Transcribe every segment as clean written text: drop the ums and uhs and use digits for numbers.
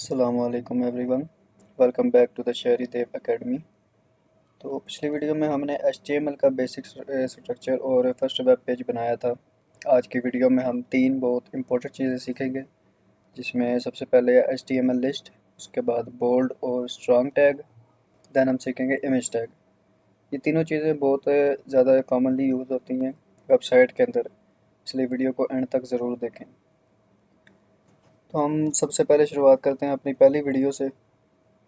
अस्सलामुअलैकुम everyone, welcome back to the Sheri Dev academy. तो पिछली वीडियो में हमने HTML का बेसिक स्ट्रक्चर और फर्स्ट वेब पेज बनाया था। आज की वीडियो में हम तीन बहुत इंपॉर्टेंट चीज़ें सीखेंगे, जिसमें सबसे पहले है HTML लिस्ट, उसके बाद बोल्ड और स्ट्रॉन्ग टैग, देन हम सीखेंगे इमेज टैग। ये तीनों चीज़ें बहुत ज़्यादा कॉमनली यूज़ होती हैं वेबसाइट के अंदर, इसलिए वीडियो को एंड तक ज़रूर देखें। तो हम सबसे पहले शुरुआत करते हैं अपनी पहली वीडियो से।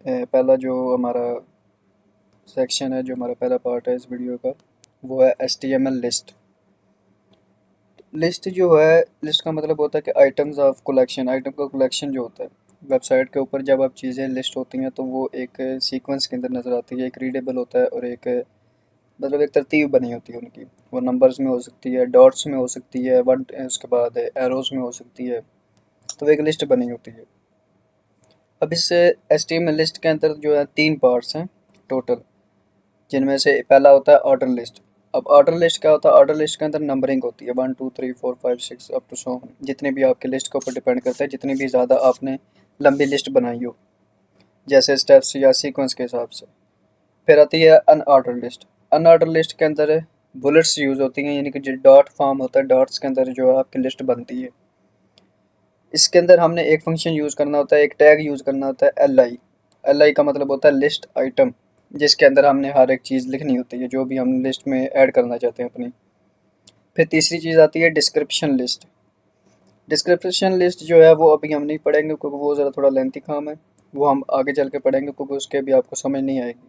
पहला जो हमारा सेक्शन है, जो हमारा पहला पार्ट है इस वीडियो का, वो है HTML लिस्ट। लिस्ट जो है, लिस्ट का मतलब होता है कि आइटम्स ऑफ कलेक्शन, आइटम का कलेक्शन जो होता है वेबसाइट के ऊपर। जब आप चीज़ें लिस्ट होती हैं तो वो एक सीक्वेंस के अंदर नज़र आती है, एक रीडेबल होता है और एक मतलब एक तरतीब बनी होती है उनकी। वो नंबर्स में हो सकती है, डॉट्स में हो सकती है, वन उसके बाद एरोज में हो सकती है, तो वो एक लिस्ट बनी होती है। अब इस HTML लिस्ट के अंदर जो है तीन पार्ट्स हैं टोटल, जिनमें से पहला होता है ऑर्डर लिस्ट। अब ऑर्डर लिस्ट क्या होता है? ऑर्डर लिस्ट के अंदर नंबरिंग होती है 1 2 3 4 5 6 अप टू सो, जितनी भी आपकी लिस्ट के ऊपर डिपेंड करता है, जितनी भी ज़्यादा आपने लंबी लिस्ट बनाई हो, जैसे स्टेप्स या सीक्वेंस के हिसाब से। फिर आती है अनऑर्डर लिस्ट। अनऑर्डर लिस्ट के अंदर बुलेट्स यूज़ होती हैं, यानी कि जो डॉट फॉर्म होता है, डॉट्स के अंदर जो है आपकी लिस्ट बनती है। इसके अंदर हमने एक फंक्शन यूज़ करना होता है, एक टैग यूज़ करना होता है LI। LI का मतलब होता है लिस्ट आइटम, जिसके अंदर हमने हर एक चीज़ लिखनी होती है जो भी हम लिस्ट में ऐड करना चाहते हैं अपनी। फिर तीसरी चीज़ आती है डिस्क्रिप्शन लिस्ट। डिस्क्रिप्शन लिस्ट जो है वो अभी हम नहीं पढ़ेंगे, क्योंकि वो ज़रा थोड़ा लेंथी काम है, वो हम आगे चल के पढ़ेंगे, क्योंकि उसके भी आपको समझ नहीं आएगी।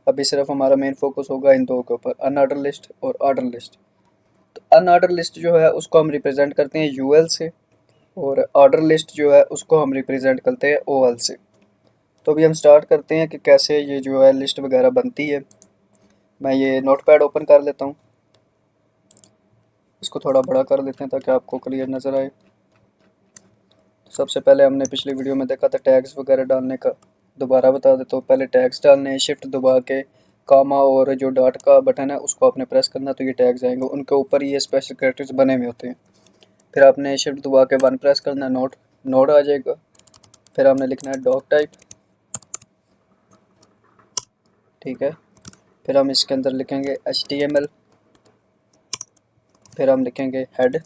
अभी सिर्फ हमारा मेन फोकस होगा इन दो के ऊपर, अनऑर्डर लिस्ट और ऑर्डर लिस्ट। तो अनऑर्डर लिस्ट जो है उसको हम रिप्रेजेंट करते हैं UL से, और ऑर्डर लिस्ट जो है उसको हम रिप्रेजेंट करते हैं OL से। तो अभी हम स्टार्ट करते हैं कि कैसे ये जो है लिस्ट वगैरह बनती है। मैं ये नोटपैड ओपन कर लेता हूँ, इसको थोड़ा बड़ा कर देते हैं ताकि आपको क्लियर नज़र आए। सबसे पहले हमने पिछली वीडियो में देखा था टैग्स वगैरह डालने का, दोबारा बता देता हूँ। पहले टैग्स डालने हैं, शिफ्ट दबा के कामा और जो डॉट का बटन है उसको आपने प्रेस करना, तो ये टैग्स आएंगे, उनके ऊपर ये स्पेशल कैरेक्टर्स बने हुए होते हैं। फिर आपने शिफ्ट दबा के वन प्रेस करना है, नोट नोड आ जाएगा। फिर हमने लिखना है डॉक टाइप, ठीक है। फिर हम इसके अंदर लिखेंगे HTML। फिर हम लिखेंगे हेड।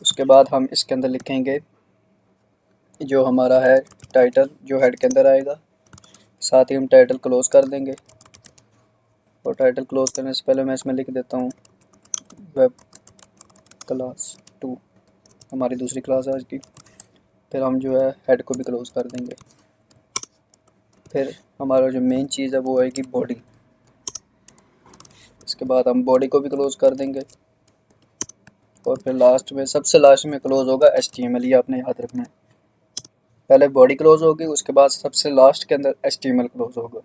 उसके बाद हम इसके अंदर लिखेंगे जो हमारा है टाइटल, जो हेड के अंदर आएगा। साथ ही हम टाइटल क्लोज कर देंगे, और टाइटल क्लोज करने से पहले मैं इसमें लिख देता हूँ वेब क्लास 2, हमारी दूसरी क्लास है आज की। फिर हम जो है हेड को भी क्लोज कर देंगे। फिर हमारा जो मेन चीज़ है वो आएगी बॉडी। इसके बाद हम बॉडी को भी क्लोज कर देंगे, और फिर लास्ट में, सबसे लास्ट में क्लोज होगा HTML। ये आपने याद रखना है, पहले बॉडी क्लोज होगी, उसके बाद सबसे लास्ट के अंदर HTML क्लोज होगा।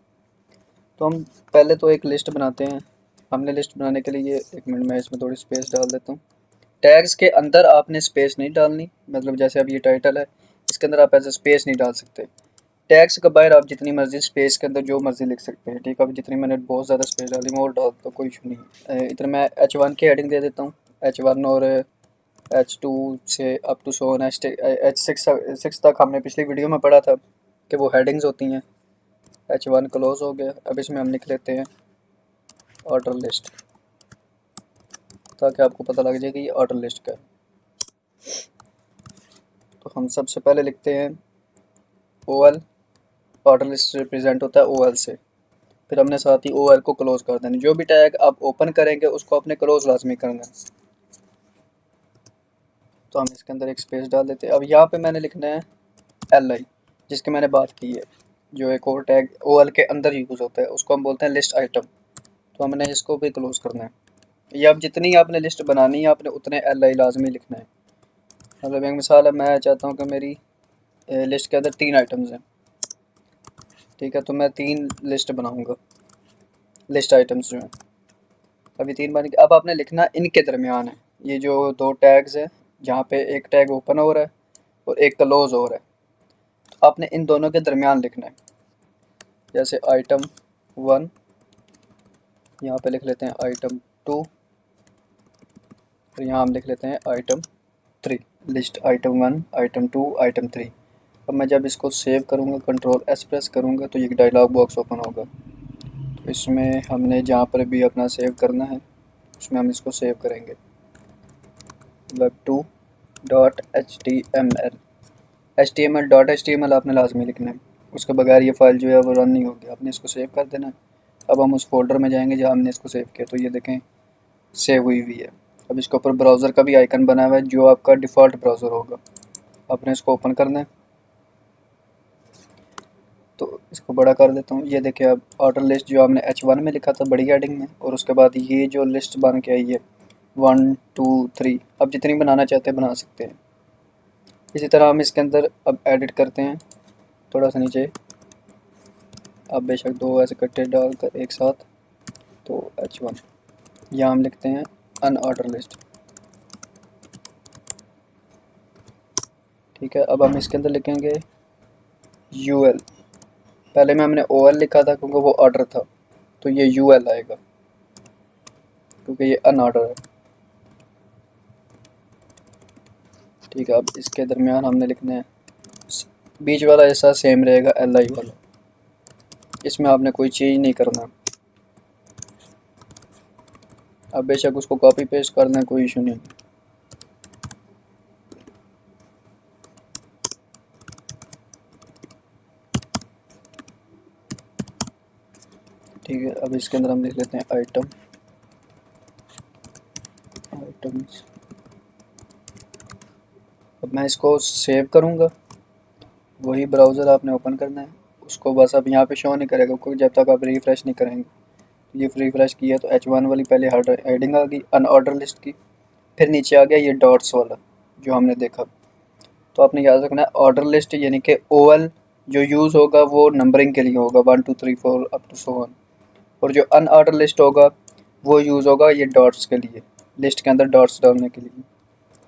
तो हम पहले तो एक लिस्ट बनाते हैं। हमने लिस्ट बनाने के लिए, एक मिनट में इसमें थोड़ी स्पेस डाल देता हूँ। टैग्स के अंदर आपने स्पेस नहीं डालनी, मतलब जैसे अब ये टाइटल है, इसके अंदर आप ऐसे स्पेस नहीं डाल सकते। टैग्स के बाहर आप जितनी मर्जी स्पेस के अंदर जो मर्जी लिख सकते हैं, ठीक है। अब जितनी मैंने बहुत ज़्यादा स्पेस डाली, मैं और डाल तो कोई इशू नहीं। इतना मैं H1 की हेडिंग दे देता हूँ, H1, और H2 से अप टू सो H6 तक हमने पिछली वीडियो में पढ़ा था कि वो हेडिंग्स होती हैं। H1 क्लोज हो गया। अब इसमें हम लिख लेते हैं ऑर्डर लिस्ट, ताकि आपको पता लग जाए कि ये ऑर्डर लिस्ट का है। तो हम सबसे पहले लिखते हैं OL। ऑर्डर लिस्ट रिप्रेजेंट होता है OL से। फिर हमने साथ ही OL को क्लोज कर देना। जो भी टैग आप ओपन करेंगे उसको आपने क्लोज लाजमी करना है। तो हम इसके अंदर एक स्पेस डाल देते हैं। अब यहाँ पे मैंने लिखना है LI, जिसकी मैंने बात की है, जो एक और टैग OL के अंदर यूज़ होता है, उसको हम बोलते हैं लिस्ट आइटम। तो हमने इसको भी क्लोज करना है। ये अब जितनी आपने लिस्ट बनानी है, आपने उतने LI लाजमी लिखना है। मतलब एक मिसाल है, मैं चाहता हूँ कि मेरी लिस्ट के अंदर 3 आइटम्स हैं, ठीक है। तो मैं 3 लिस्ट बनाऊँगा, लिस्ट आइटम्स जो हैं। अभी 3 बन गए। अब आपने लिखना इनके दरमियान है, ये जो दो टैग्स हैं, जहाँ पे एक टैग ओपन हो रहा है और एक क्लोज हो रहा है, तो आपने इन दोनों के दरमियान लिखना है। जैसे item 1, यहाँ पे लिख लेते हैं item 2, और यहाँ हम लिख लेते हैं item 3। List item 1, item 2, item 3। अब मैं जब इसको सेव करूँगा, कंट्रोल एस प्रेस करूँगा तो ये डायलॉग बॉक्स ओपन होगा। तो इसमें हमने जहाँ पर भी अपना सेव करना है उसमें हम इसको सेव करेंगे, web2.html। html.html आपने लाजमी लिखना है, उसके बगैर ये फाइल जो है वो रन नहीं होगी। आपने इसको सेव कर देना है। अब हम उस फोल्डर में जाएंगे जहाँ हमने इसको सेव किया, तो ये देखें सेव हुई हुई है। अब इसके ऊपर ब्राउज़र का भी आइकन बना हुआ है जो आपका डिफ़ॉल्ट ब्राउज़र होगा। आपने इसको ओपन करना है, तो इसको बड़ा कर देता हूँ। ये देखिए अब ऑर्डर लिस्ट जो आपने H1 में लिखा था बड़ी हेडिंग में, और उसके बाद ये जो लिस्ट बन के आई है 1 2 3, अब जितनी बनाना चाहते हैं बना सकते हैं। इसी तरह हम इसके अंदर अब एडिट करते हैं थोड़ा सा नीचे। अब बेशक दो ऐसे कट्टे डालकर एक साथ, तो H1 यहाँ हम लिखते हैं अनऑर्डर लिस्ट। ठीक है, अब हम इसके अंदर लिखेंगे UL। पहले में हमने OL लिखा था क्योंकि वो ऑर्डर था, तो ये UL आएगा क्योंकि ये अनऑर्डर है। ठीक है, अब इसके दरमियान हमने लिखना है, बीच वाला ऐसा सेम रहेगा LI वाला, इसमें आपने कोई चीज़ नहीं करना। अब बेशक उसको कॉपी पेस्ट कर लें, कोई इशू नहीं। ठीक है, अब इसके अंदर हम लिख लेते हैं आइटम्स। अब मैं इसको सेव करूँगा, वही ब्राउज़र आपने ओपन करना है। उसको बस अब यहाँ पे शो नहीं करेगा क्योंकि जब तक आप रिफ़्रेश नहीं करेंगे। ये रिफ़्रेश किया तो H1 वाली पहले हेडिंग आ गई अनऑर्डर लिस्ट की, फिर नीचे आ गया ये डॉट्स वाला जो हमने देखा। तो आपने याद रखना है ऑर्डर लिस्ट यानी कि OL जो यूज़ होगा वो नंबरिंग के लिए होगा 1 2 3 4 अप टू सो ऑन, और जो अनऑर्डर लिस्ट होगा वो यूज़ होगा ये डॉट्स के लिए, लिस्ट के अंदर डॉट्स डालने के लिए।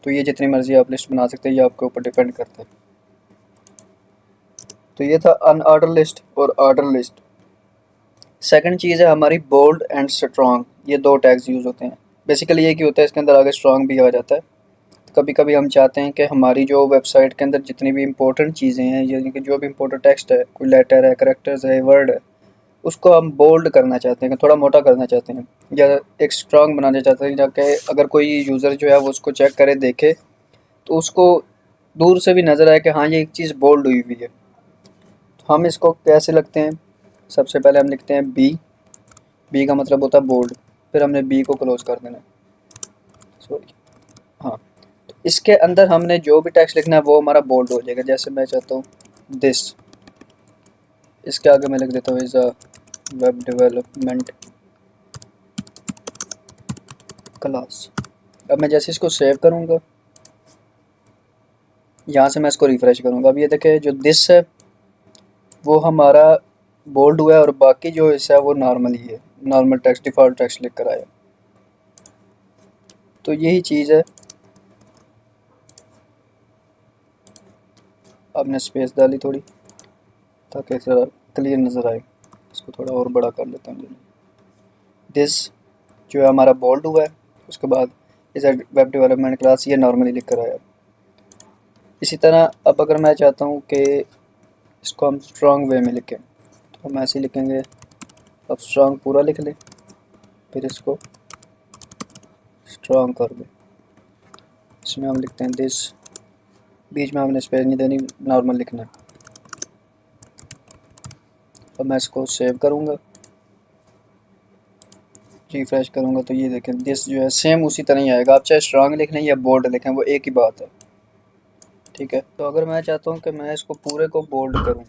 तो ये जितनी मर्ज़ी आप लिस्ट बना सकते हैं, ये आपके ऊपर डिपेंड करता है। तो ये था अनऑर्डर लिस्ट और ऑर्डर लिस्ट। सेकंड चीज़ है हमारी बोल्ड एंड स्ट्रॉन्ग, ये दो टैग्स यूज़ होते हैं। बेसिकली ये क्या होता है, इसके अंदर आगे स्ट्रॉन्ग भी आ जाता है। कभी कभी हम चाहते हैं कि हमारी जो वेबसाइट के अंदर जितनी भी इंपॉर्टेंट चीज़ें हैं, यानी कि जो भी इंपॉर्टेंट टेक्स्ट है, कोई लेटर है, करैक्टर्स है, वर्ड है, उसको हम बोल्ड करना चाहते हैं, थोड़ा मोटा करना चाहते हैं, या एक स्ट्रॉन्ग बनाना चाहते हैं, जाके अगर कोई यूज़र जो है वो उसको चेक करे देखे तो उसको दूर से भी नज़र आए कि हाँ ये एक चीज़ बोल्ड हुई हुई है। तो हम इसको कैसे लिखते हैं, सबसे पहले हम लिखते हैं बी का मतलब होता है बोल्ड, फिर हमने बी को क्लोज कर देना है, सॉरी हाँ। तो इसके अंदर हमने जो भी टेक्स्ट लिखना है वो हमारा बोल्ड हो जाएगा। जैसे मैं चाहता हूँ दिस, इसके आगे मैं लिख देता हूँ is a web development class. अब मैं जैसे इसको सेव करूँगा, यहाँ से मैं इसको रिफ़्रेश करूँगा, अब ये देखें जो दिस है वो हमारा बोल्ड हुआ है और बाकी जो हिस्सा है वो नॉर्मल ही है, नॉर्मल टेक्स्ट डिफ़ॉल्ट टेक्स्ट लिख कर आया। तो यही चीज़ है। आपने स्पेस डाली थोड़ी ताकि ज़रा क्लियर नज़र आए। इसको थोड़ा और बड़ा कर लेता हूँ। दिस जो है हमारा बोल्ड हुआ है, उसके बाद इस वेब डेवलपमेंट क्लास ये नॉर्मली लिख कर आया। इसी तरह अब अगर मैं चाहता हूँ कि इसको हम स्ट्रॉन्ग वे में लिखें, तो हम ऐसे लिखेंगे। अब स्ट्रॉन्ग पूरा लिख लें, फिर इसको स्ट्रॉन्ग कर दें। इसमें हम लिखते हैं दिस, बीच में हमने स्पेस नहीं देनी, नॉर्मल लिखना है। अब मैं इसको सेव करूँगा, रिफ्रेश करूँगा, तो ये देखें दिस जो है सेम उसी तरह ही आएगा। आप चाहे स्ट्रॉन्ग लिख लें या बोल्ड लिखें, वो एक ही बात है। ठीक है, तो अगर मैं चाहता हूँ कि मैं इसको पूरे को बोल्ड करूँ,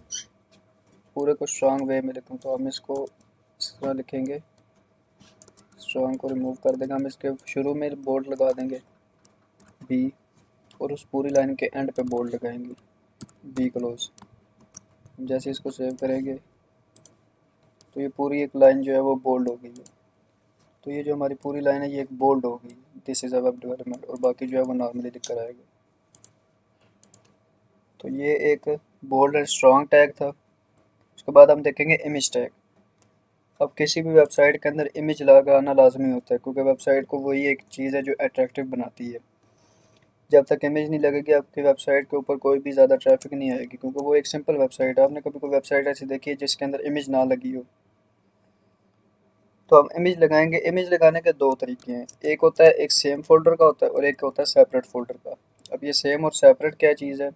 पूरे को स्ट्रॉन्ग वे में लिखूँ, तो हम इसको इस तरह लिखेंगे। स्ट्रॉन्ग को रिमूव कर देंगे, हम इसके शुरू में बोल्ड लगा देंगे बी, और उस पूरी लाइन के एंड पे बोल्ड लगाएंगे बी क्लोज। जैसे इसको सेव करेंगे तो ये पूरी एक लाइन जो है वो बोल्ड हो गई है। तो ये जो हमारी पूरी लाइन है ये एक बोल्ड हो गई, this is a web development, और बाकी जो है वो नॉर्मली लिख कर आएगा। तो ये एक बोल्ड एंड स्ट्रॉन्ग टैग था। उसके बाद हम देखेंगे इमेज टैग। अब किसी भी वेबसाइट के अंदर इमेज लगाना लाजमी होता है क्योंकि वेबसाइट को वही एक चीज़ है जो अट्रैक्टिव बनाती है। जब तक इमेज नहीं लगेगी आपकी वेबसाइट के ऊपर कोई भी ज़्यादा ट्रैफिक नहीं आएगी, क्योंकि वो एक सिंपल वेबसाइट है। आपने कभी कोई वेबसाइट ऐसी देखी है जिसके अंदर इमेज ना लगी हो? तो हम इमेज लगाएंगे। इमेज लगाने के दो तरीके हैं, एक होता है एक सेम फोल्डर का होता है और एक होता है सेपरेट फोल्डर का। अब ये सेम और सेपरेट क्या चीज़ है?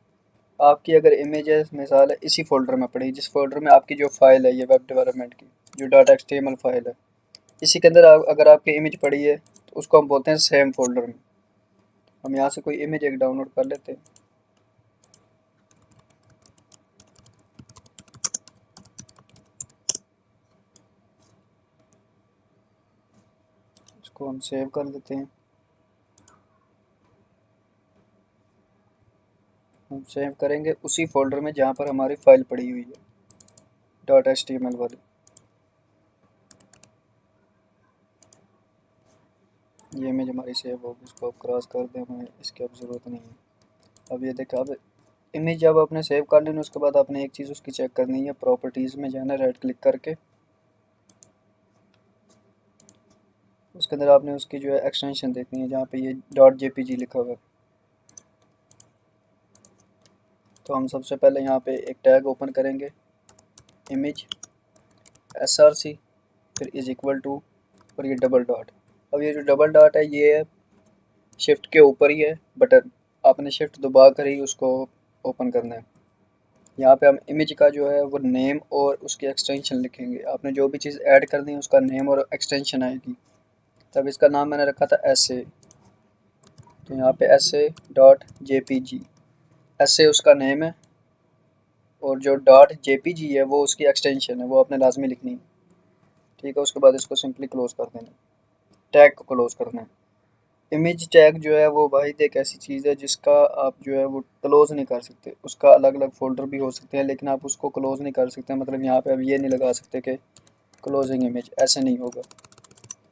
आपकी अगर इमेज है, मिसाल है, इसी फोल्डर में पड़ी, जिस फोल्डर में आपकी जो फाइल है ये वेब डेवलपमेंट की जो डाटा एक्सटीएमएल फाइल है, इसी के अंदर अगर आपकी इमेज पड़ी है तो उसको हम बोलते हैं सेम फोल्डर में। हम यहाँ से कोई इमेज एक डाउनलोड कर लेते हैं। इसको हम सेव कर लेते हैं। हम सेव करेंगे उसी फोल्डर में जहाँ पर हमारी फाइल पड़ी हुई है डॉट एचटीएमएल वाली। ये इमेज हमारी सेव होगी, इसको आप क्रॉस कर दें, हमें इसकी अब ज़रूरत नहीं है। अब ये देखा, अब इमेज जब आपने सेव कर लेनी उसके बाद आपने एक चीज़ उसकी चेक करनी है, प्रॉपर्टीज़ में जाना, राइट क्लिक करके उसके अंदर आपने उसकी जो है एक्सटेंशन देखनी है, जहाँ पे ये डॉट जेपीजी लिखा हुआ है। तो हम सबसे पहले यहाँ पे एक टैग ओपन करेंगे, इमेज src, फिर इज इक्वल टू, और ये डबल डॉट। अब ये जो डबल डॉट है ये है शिफ्ट के ऊपर ही है बटन, आपने शिफ्ट दबा कर ही उसको ओपन करना है। यहाँ पे हम इमेज का जो है वो नेम और उसकी एक्सटेंशन लिखेंगे। आपने जो भी चीज़ ऐड करनी है उसका नेम और एक्सटेंशन आएगी। तब इसका नाम मैंने रखा था ऐसे, तो यहाँ पे ऐसे डॉट जेपीजी, ऐसे उसका नेम है और जो डॉट जेपीजी है वो उसकी एक्सटेंशन है, वो आपने लाजमी लिखनी है। ठीक है, उसके बाद इसको सिंपली क्लोज कर देना, टैग को क्लोज करना है। इमेज टैग जो है वो वाहिद एक ऐसी चीज़ है जिसका आप जो है वो क्लोज़ नहीं कर सकते। उसका अलग अलग फ़ोल्डर भी हो सकते हैं लेकिन आप उसको क्लोज़ नहीं कर सकते। मतलब यहाँ पे अब ये नहीं लगा सकते कि क्लोजिंग इमेज, ऐसे नहीं होगा।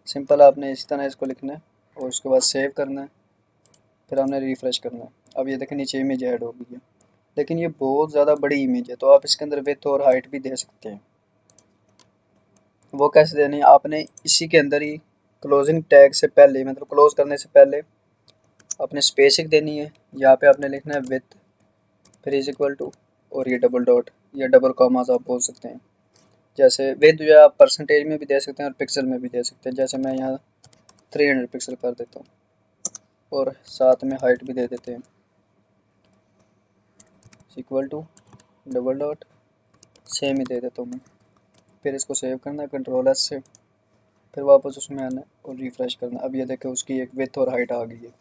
सिंपल आपने इस तरह इसको लिखना है और उसके बाद सेव करना है, फिर हमने रिफ़्रेश करना है। अब ये देखें नीचे इमेज ऐड हो गई है, लेकिन ये बहुत ज़्यादा बड़ी इमेज है तो आप इसके अंदर विड्थ और हाइट भी दे सकते हैं। वो कैसे देनी है? आपने इसी के अंदर ही क्लोजिंग टैग से पहले, मतलब क्लोज़ करने से पहले आपने स्पेसिंग देनी है। यहाँ पे आपने लिखना है विथ, फिर इज इक्वल टू, और ये डबल डॉट या डबल कॉमास आप बोल सकते हैं। जैसे विथ जो है आप परसेंटेज में भी दे सकते हैं और पिक्सल में भी दे सकते हैं। जैसे मैं यहाँ 300 पिक्सल कर देता हूँ और साथ में हाइट भी दे देते हैं, equal to double dot, same ही दे देता हूँ मैं। फिर इसको सेव करना है कंट्रोल एस से, फिर वापस उसमें आना है और रिफ़्रेश करना है। अब ये देखें उसकी एक विथ और हाइट आ गई है।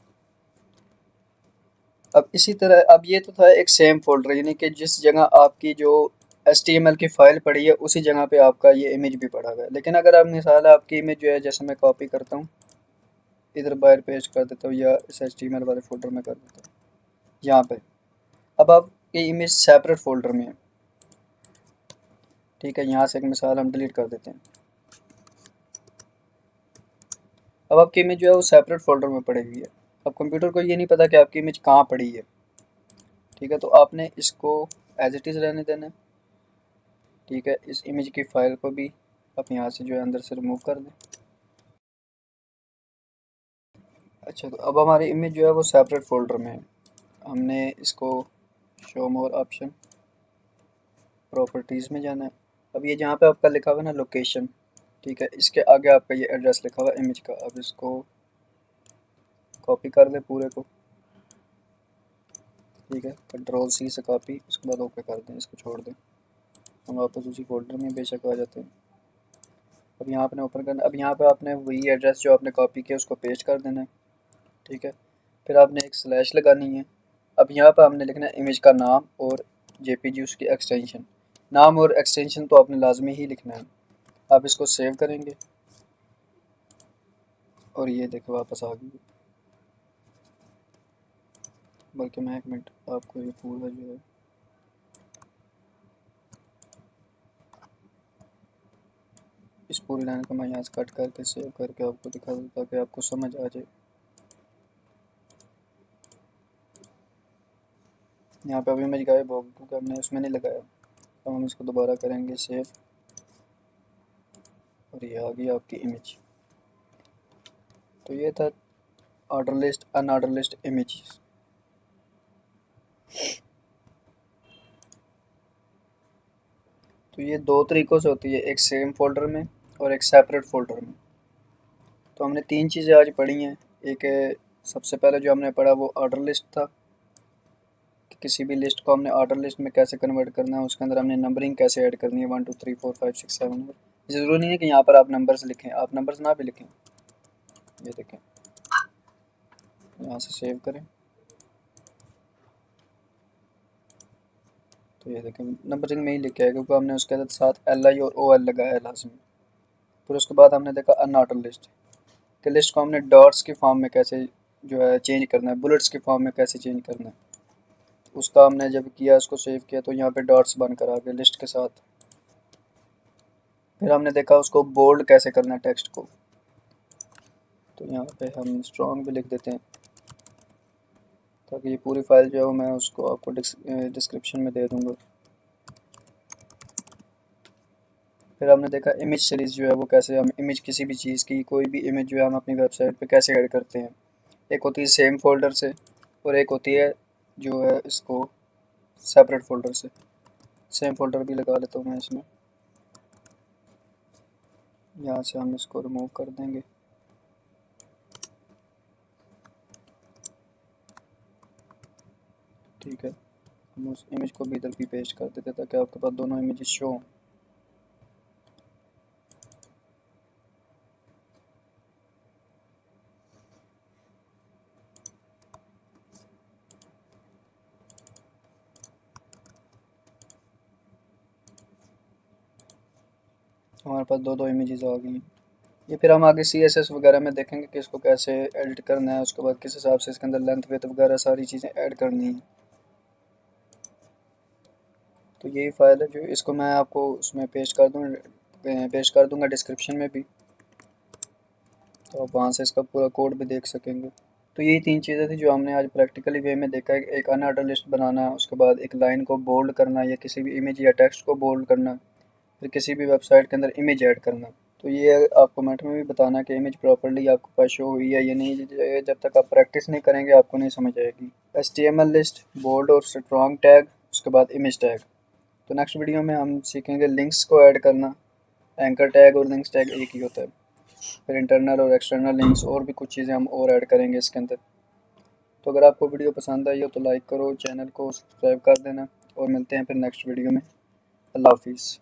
अब इसी तरह, अब ये तो था एक सेम फोल्डर, यानी कि जिस जगह आपकी जो HTML की फ़ाइल पड़ी है उसी जगह पे आपका ये इमेज भी पड़ा हुआ है। लेकिन अगर आप मिसाल है आपकी इमेज जो है, जैसे मैं कॉपी करता हूँ इधर बाहर पेस्ट कर देता हूँ या इस HTML वाले फोल्डर में कर देता हूँ यहाँ पे, अब आप ये इमेज सेपरेट फोल्डर में है। ठीक है, यहाँ से एक मिसाल हम डिलीट कर देते हैं। अब आपकी इमेज जो है वो सेपरेट फोल्डर में पड़ी हुई है। अब कंप्यूटर को ये नहीं पता कि आपकी इमेज कहाँ पड़ी है। ठीक है, तो आपने इसको एज इट इज़ रहने देना है। ठीक है, इस इमेज की फ़ाइल को भी आप यहाँ से जो है अंदर से रिमूव कर दें। अच्छा, तो अब हमारी इमेज जो है वो सेपरेट फ़ोल्डर में है। हमने इसको शो मोर ऑप्शन, प्रॉपर्टीज़ में जाना है। अब ये जहाँ पे आपका लिखा हुआ है ना लोकेशन, ठीक है, इसके आगे आपका ये एड्रेस लिखा हुआ है इमेज का। अब इसको कॉपी कर लें पूरे को। ठीक है, कंट्रोल सी से कॉपी, उसके बाद ओके कर दें, इसको छोड़ दें। हम वापस उसी फोल्डर में बेशक आ जाते हैं। अब यहाँ आपने ओपन करना, अब यहाँ पे आपने वही एड्रेस जो आपने कॉपी किया उसको पेस्ट कर देना है। ठीक है, फिर आपने एक स्लैश लगानी है। अब यहाँ पर हमने लिखना है इमेज का नाम और जेपीजी उसकी एक्सटेंशन। नाम और एक्सटेंशन तो आपने लाजमी ही लिखना है। आप इसको सेव करेंगे और ये देखो वापस आ गई। बल्कि मैं एक मिनट आपको ये पूरा जो है इस पूरी लाइन को मैं यहाँ से कट करके सेव करके आपको दिखा दूँ ताकि आपको समझ आ जाए। यहाँ पे अभी इमेज गायब होगी क्योंकि हमने उसमें नहीं लगाया। अब हम इसको दोबारा करेंगे सेव और ये आ गई आपकी इमेज। तो ये था order list, unordered list image. तो ये दो तरीक़ों से होती है, एक सेम फ़ोल्डर में और एक सेपरेट फ़ोल्डर में। तो हमने तीन चीज़ें आज पढ़ी हैं। एक सबसे पहले जो हमने पढ़ा वो ऑर्डर लिस्ट था, कि किसी भी लिस्ट को हमने ऑर्डर लिस्ट में कैसे कन्वर्ट करना है, उसके अंदर हमने नंबरिंग कैसे ऐड करनी है 1 2 3 4 5 6 7। ज़रूरी नहीं है कि यहाँ पर आप नंबर्स लिखें, आप नंबर्स ना भी लिखें। ये देखें, यहाँ से सेव करें तो ये देखें नंबरिंग में ही लिखा है, क्योंकि हमने उसके साथ LI और OL लगाया है लाजमी। फिर उसके बाद हमने देखा अनऑर्डर लिस्ट, कि लिस्ट को हमने डॉट्स के फॉर्म में कैसे जो है चेंज करना है, बुलेट्स के फॉर्म में कैसे चेंज करना है। उसका हमने जब किया, उसको सेव किया, तो यहाँ पे डॉट्स बनकर आ गए लिस्ट के साथ। फिर हमने देखा उसको बोल्ड कैसे करना है टेक्स्ट को, तो यहाँ पे हम स्ट्रॉन्ग भी लिख देते हैं, ताकि ये पूरी फाइल जो है मैं उसको आपको डिस्क्रिप्शन में दे दूँगा। फिर हमने देखा इमेज सीरीज़ जो है वो कैसे हम इमेज किसी भी चीज़ की कोई भी इमेज जो है हम अपनी वेबसाइट पे कैसे ऐड करते हैं। एक होती है सेम फोल्डर से और एक होती है जो है इसको सेपरेट फ़ोल्डर से। सेम फ़ोल्डर भी लगा लेता हूँ मैं इसमें, यहाँ से हम इसको रिमूव कर देंगे। ठीक है, हम उस इमेज को भी इधर भी पेस्ट कर देते ताकि आपके पास दोनों इमेजेस शो हों। हमारे पास दो दो इमेजेस आ गई हैं। ये फिर हम आगे CSS वगैरह में देखेंगे कि इसको कैसे एडिट करना है, उसके बाद किस हिसाब से इसके अंदर लेंथ वेथ वगैरह सारी चीज़ें ऐड करनी है। तो यही फ़ाइल है जो इसको मैं आपको उसमें पेश कर दूँगा डिस्क्रिप्शन में भी, तो आप वहाँ से इसका पूरा कोड भी देख सकेंगे। तो यही तीन चीज़ें थी जो हमने आज प्रैक्टिकली वे में देखा है। एक अनऑर्डर लिस्ट बनाना, उसके बाद एक लाइन को बोल्ड करना या किसी भी इमेज या टेक्स्ट को बोल्ड करना, फिर किसी भी वेबसाइट के अंदर इमेज ऐड करना। तो ये आपको कमेंट में भी बताना है कि इमेज प्रॉपर्ली आपके पास शो हुई है या नहीं। जब तक आप प्रैक्टिस नहीं करेंगे आपको नहीं समझ आएगी। HTML लिस्ट, बोल्ड और स्ट्रॉन्ग टैग, उसके बाद इमेज टैग। तो नेक्स्ट वीडियो में हम सीखेंगे लिंक्स को ऐड करना। एंकर टैग और लिंक्स टैग एक ही होता है। फिर इंटरनल और एक्सटर्नल लिंक्स और भी कुछ चीज़ें हम और ऐड करेंगे इसके अंदर। तो अगर आपको वीडियो पसंद आई हो तो लाइक करो, चैनल को सब्सक्राइब कर देना और मिलते हैं फिर नेक्स्ट वीडियो में। अल्लाह हाफिज़।